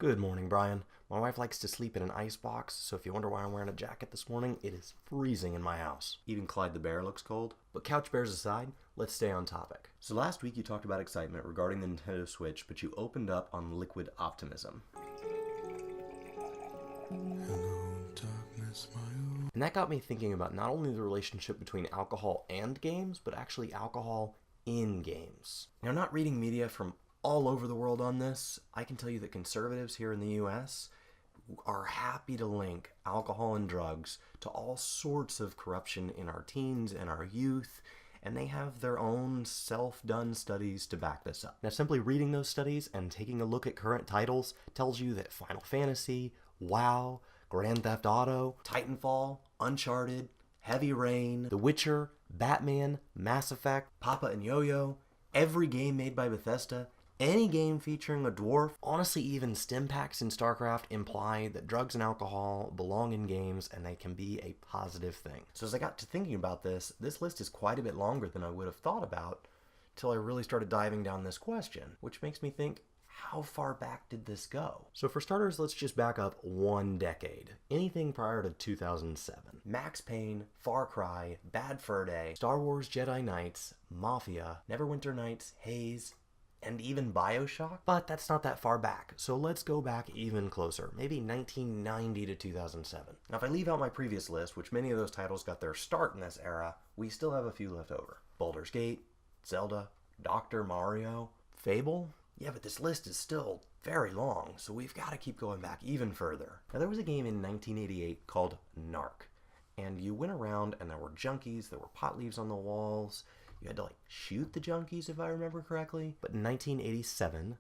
Good morning, Brian. My wife likes to sleep in an ice box, so if you wonder why I'm wearing a jacket this morning, it is freezing in my house. Even Clyde the bear looks cold. But couch bears aside, let's stay on topic. So last week you talked about excitement regarding the Nintendo Switch, but you opened up on liquid optimism. And that got me thinking about not only the relationship between alcohol and games, but actually alcohol in games. Now, not reading media from all over the world on this, I can tell you that conservatives here in the US are happy to link alcohol and drugs to all sorts of corruption in our teens and our youth, and they have their own self-done studies to back this up. Now, simply reading those studies and taking a look at current titles tells you that Final Fantasy, WoW, Grand Theft Auto, Titanfall, Uncharted, Heavy Rain, The Witcher, Batman, Mass Effect, Papa and Yo-Yo, every game made by Bethesda, any game featuring a dwarf, honestly even stim packs in StarCraft imply that drugs and alcohol belong in games and they can be a positive thing. So as I got to thinking about this list is quite a bit longer than I would have thought about until I really started diving down this question, which makes me think, how far back did this go? So for starters, let's just back up one decade. Anything prior to 2007. Max Payne, Far Cry, Bad Fur Day, Star Wars Jedi Knights, Mafia, Neverwinter Nights, Haze, and even BioShock, but that's not that far back, so let's go back even closer, maybe 1990 to 2007. Now if I leave out my previous list, which many of those titles got their start in this era, we still have a few left over. Baldur's Gate, Zelda, Dr. Mario, Fable? Yeah, but this list is still very long, so we've got to keep going back even further. Now there was a game in 1988 called Narc, and you went around and there were junkies, there were pot leaves on the walls. You had to shoot the junkies if I remember correctly. But in 1987,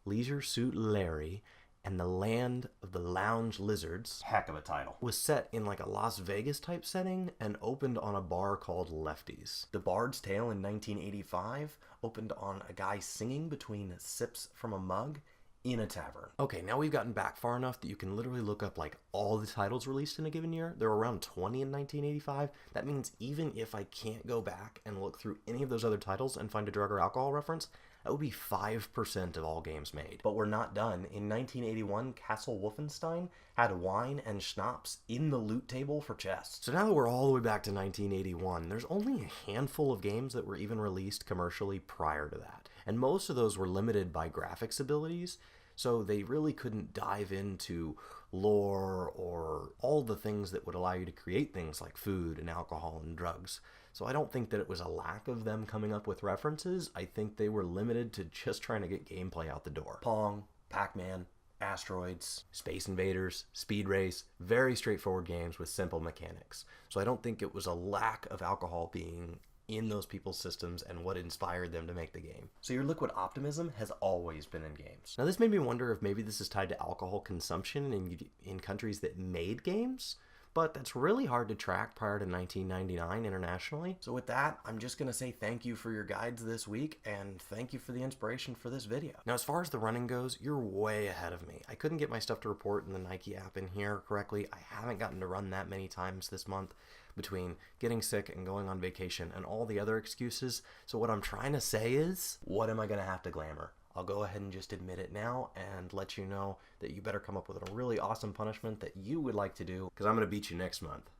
Leisure Suit Larry and the Land of the Lounge Lizards, heck of a title, was set in a Las Vegas type setting and opened on a bar called Lefty's. The Bard's Tale in 1985 opened on a guy singing between sips from a mug in a tavern. Okay, now we've gotten back far enough that you can literally look up all the titles released in a given year. There were around 20 in 1985. That means even if I can't go back and look through any of those other titles and find a drug or alcohol reference, that would be 5% of all games made. But we're not done. In 1981, Castle Wolfenstein had wine and schnapps in the loot table for chests. So now that we're all the way back to 1981, there's only a handful of games that were even released commercially prior to that. And most of those were limited by graphics abilities, so they really couldn't dive into lore or all the things that would allow you to create things like food and alcohol and drugs. So I don't think that it was a lack of them coming up with references. I think they were limited to just trying to get gameplay out the door. Pong, Pac-Man, Asteroids, Space Invaders, Speed Race, very straightforward games with simple mechanics. So I don't think it was a lack of alcohol being in those people's systems and what inspired them to make the game. So your liquid optimism has always been in games. Now this made me wonder if maybe this is tied to alcohol consumption in countries that made games, but that's really hard to track prior to 1999 internationally. So with that, I'm just gonna say thank you for your guides this week, and thank you for the inspiration for this video. Now as far as the running goes, you're way ahead of me. I couldn't get my stuff to report in the Nike app in here correctly. I haven't gotten to run that many times this month between getting sick and going on vacation and all the other excuses. So what I'm trying to say is, what am I gonna have to glamour? I'll go ahead and just admit it now and let you know that you better come up with a really awesome punishment that you would like to do, because I'm going to beat you next month.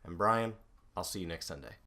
And Brian, I'll see you next Sunday.